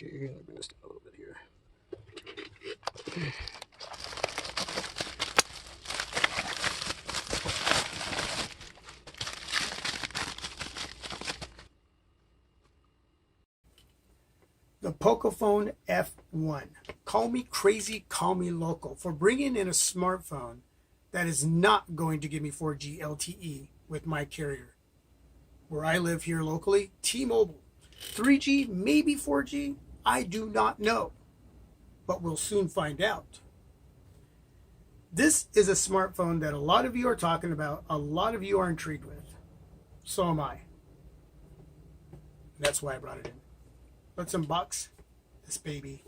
Okay, let me bring this down a little bit here. The Pocofone F1. Call me crazy, call me local for bringing in a smartphone that is not going to give me 4G LTE with my carrier. Where I live here locally, T-Mobile. 3G, maybe 4G, I do not know, but we'll soon find out. This is a smartphone that a lot of you are talking about, a lot of you are intrigued with. So am I. That's why I brought it in. Let's unbox this baby.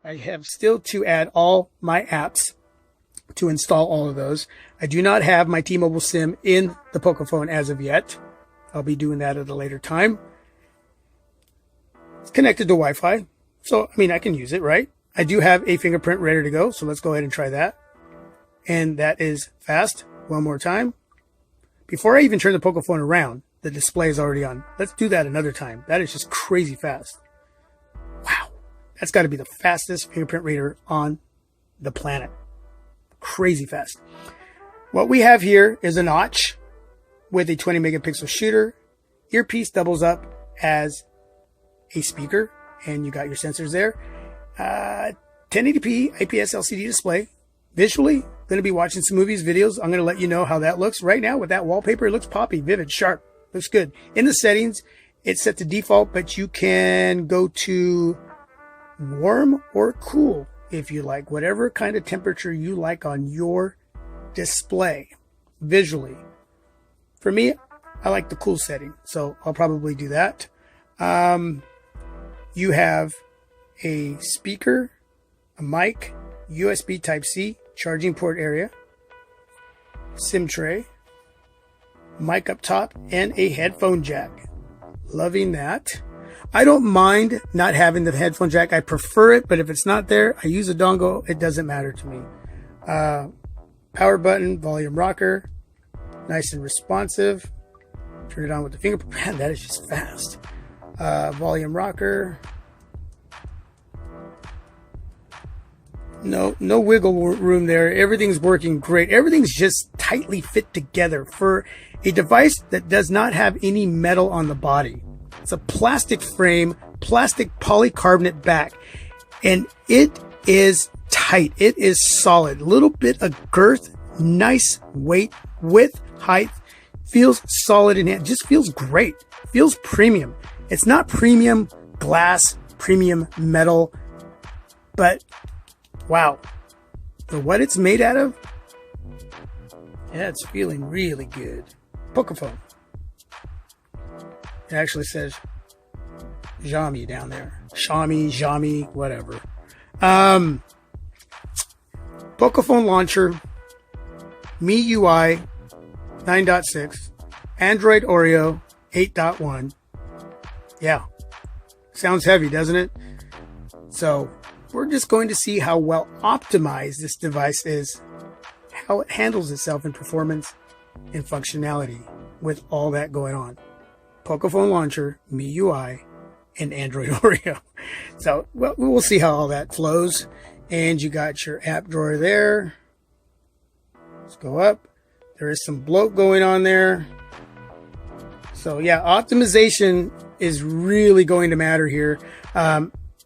I have still to add all my apps to install all of those. I do not have my T-Mobile SIM in the Pocophone as of yet. I'll be doing that at a later time. It's connected to Wi-Fi, so I mean I can use it, right? I do have a fingerprint ready to go, so let's go ahead and try that. And that is fast. One more time. Before I even turn the Pocophone around, the display is already on. Let's do that another time. That is just crazy fast. Wow. That's got to be the fastest fingerprint reader on the planet. Crazy fast. What we have here is a notch with a 20 megapixel shooter. Earpiece doubles up as a speaker, and you got your sensors there. 1080p IPS LCD display. Visually, going to be watching some movies, videos. I'm going to let you know how that looks. Right now, with that wallpaper, it looks poppy, vivid, sharp. Looks good. In the settings, it's set to default, but you can go to warm or cool if you like, whatever kind of temperature you like on your display visually. For me, I like the cool setting, so I'll probably do that. You have a speaker, a mic, USB Type-C, charging port area, SIM tray, mic up top, and a headphone jack. Loving that. I don't mind not having the headphone jack. I prefer it, but if it's not there, I use a dongle. It doesn't matter to me. Power button, volume rocker, nice and responsive. Turn it on with the finger. Man, that is just fast. Volume rocker. No wiggle room there. Everything's working great. Everything's just tightly fit together for a device that does not have any metal on the body. It's a plastic frame, plastic polycarbonate back, and it is tight. It is solid. A little bit of girth Nice weight, width, height, feels solid in hand, just feels great, feels premium. It's not premium glass, premium metal, but wow, for what it's made out of, yeah, it's feeling really good. Pocofone. It actually says Xiaomi down there. Xiaomi, whatever. Pocofone launcher, MIUI 9.6, Android Oreo 8.1. Yeah, sounds heavy, doesn't it? So we're just going to see how well optimized this device is, how it handles itself in performance and functionality with all that going on. Pocofone launcher, MIUI, and Android Oreo. So well, we'll see how all that flows. And you got your app drawer there. Let's go up. There is some bloat going on there. So yeah, optimization is really going to matter here,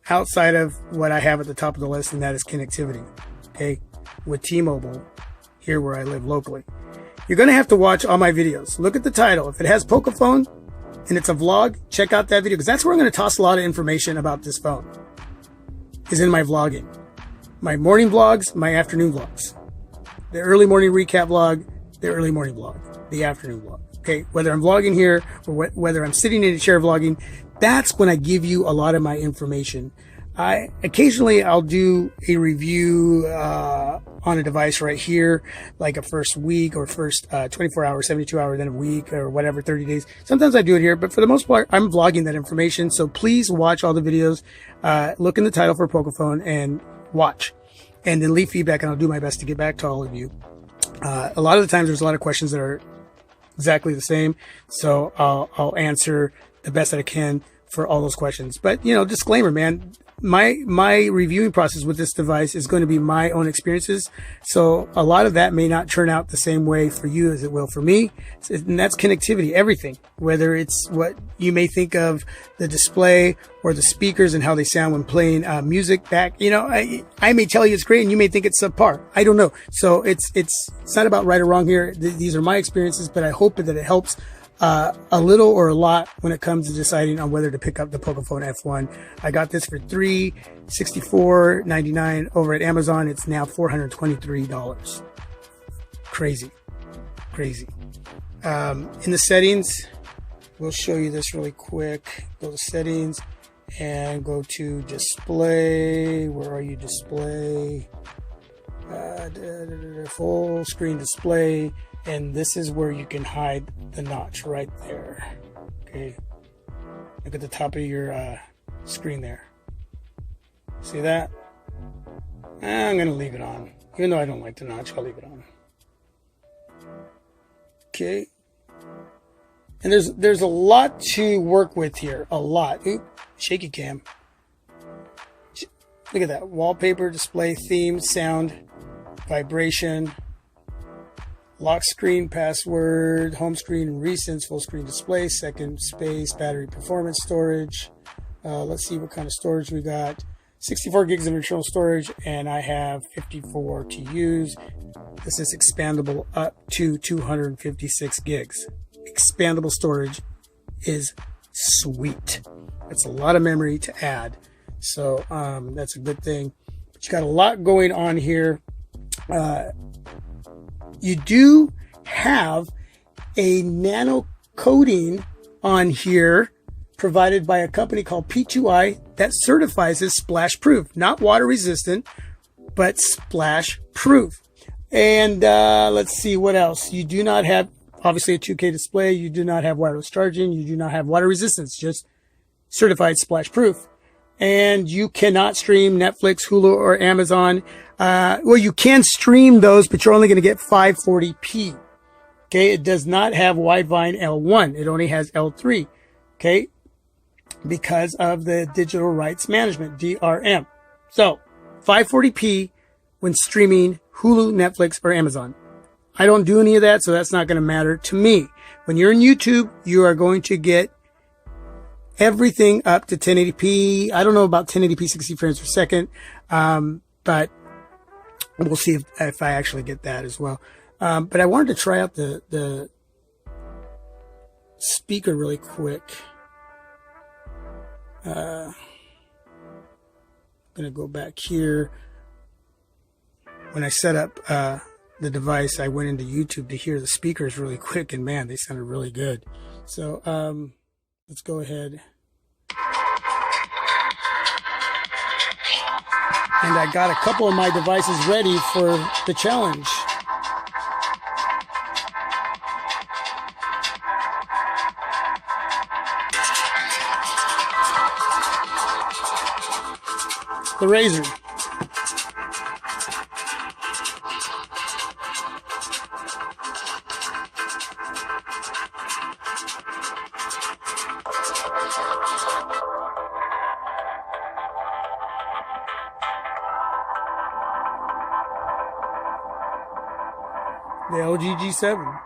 outside of what I have at the top of the list, and that is connectivity. Okay, with T-Mobile here where I live locally. You're going to have to watch all my videos. Look at the title. If it has Pocofone and it's a vlog, check out that video, because that's where I'm going to toss a lot of information about this phone, is in my vlogging. My morning vlogs, my afternoon vlogs. The early morning recap vlog, the early morning vlog, the afternoon vlog. Okay, whether I'm vlogging here or whether I'm sitting in a chair vlogging, that's when I give you a lot of my information. Occasionally I'll do a review on a device right here, like a first week or first 24 hours, 72 hours, then a week or whatever, 30 days. Sometimes I do it here, but for the most part, I'm vlogging that information. So please watch all the videos, look in the title for Pocofone and watch, and then leave feedback, and I'll do my best to get back to all of you. A lot of the times there's a lot of questions that are exactly the same, so I'll answer the best that I can for all those questions. But, you know, disclaimer, man, my reviewing process with this device is going to be my own experiences. So a lot of that may not turn out the same way for you as it will for me. And that's connectivity, everything, whether it's what you may think of the display or the speakers and how they sound when playing music back. You know, I may tell you it's great and you may think it's subpar. I don't know. So it's not about right or wrong here. These are my experiences, but I hope that it helps a little or a lot when it comes to deciding on whether to pick up the Pocofone F1. I got this for $364.99 over at Amazon. It's now $423. Crazy. In the settings, we'll show you this really quick. Go to settings and go to display. Where are you? Display. Full screen display. And this is where you can hide the notch right there. Okay. Look at the top of your screen there. See that? I'm going to leave it on. Even though I don't like the notch, I'll leave it on. Okay. And there's a lot to work with here. A lot. Oop, shaky cam. Look at that. Wallpaper, display, theme, sound, vibration. Lock screen, password, home screen, recents, full screen display, second space, battery performance, storage. Let's see what kind of storage we got. 64 gigs of internal storage, and I have 54 to use. This is expandable up to 256 gigs. Expandable storage is sweet. That's a lot of memory to add. So that's a good thing. But you got a lot going on here. You do have a nano coating on here provided by a company called P2i that certifies as splash proof, not water resistant, but splash proof. And let's see what else. You do not have, obviously, a 2K display. You do not have wireless charging. You do not have water resistance, just certified splash proof. And you cannot stream Netflix, Hulu, or Amazon. Well, you can stream those, but you're only going to get 540p. Okay. It does not have Widevine L1. It only has L3. Okay. Because of the digital rights management, DRM. So 540p when streaming Hulu, Netflix, or Amazon. I don't do any of that, so that's not going to matter to me. When you're in YouTube, you are going to get everything up to 1080p. I don't know about 1080p 60 frames per second. But We'll see if I actually get that as well. But I wanted to try out the speaker really quick. I'm going to go back here. When I set up the device, I went into YouTube to hear the speakers really quick, and man, they sounded really good. So let's go ahead. And I got a couple of my devices ready for the challenge. The Razor. The LG G7.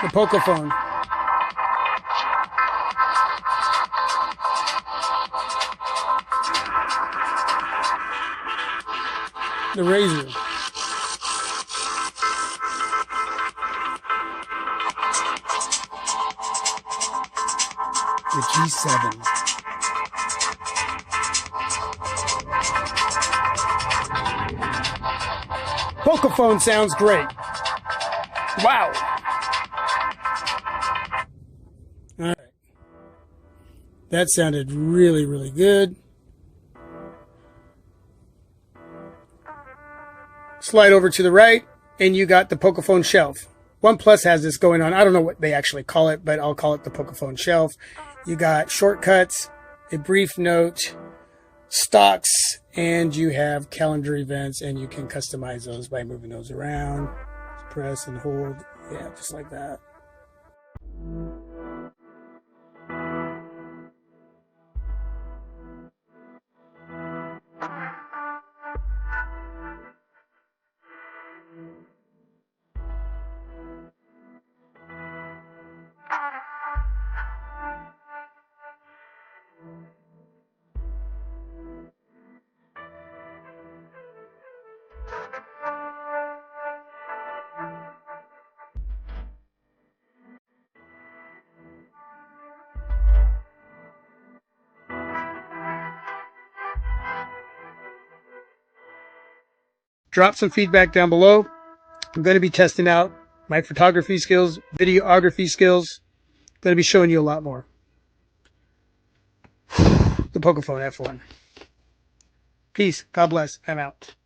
The Pocofone. The Razor. The G7. Pocofone sounds great. Wow. All right. That sounded really, really good. Slide over to the right, and you got the Pocofone shelf. OnePlus has this going on. I don't know what they actually call it, but I'll call it the Pocofone shelf. You got shortcuts, a brief note, stocks, and you have calendar events, and you can customize those by moving those around. Press and hold. Yeah, just like that. Drop some feedback down below. I'm going to be testing out my photography skills, videography skills. I'm going to be showing you a lot more. The Pocofone F1. Peace. God bless. I'm out.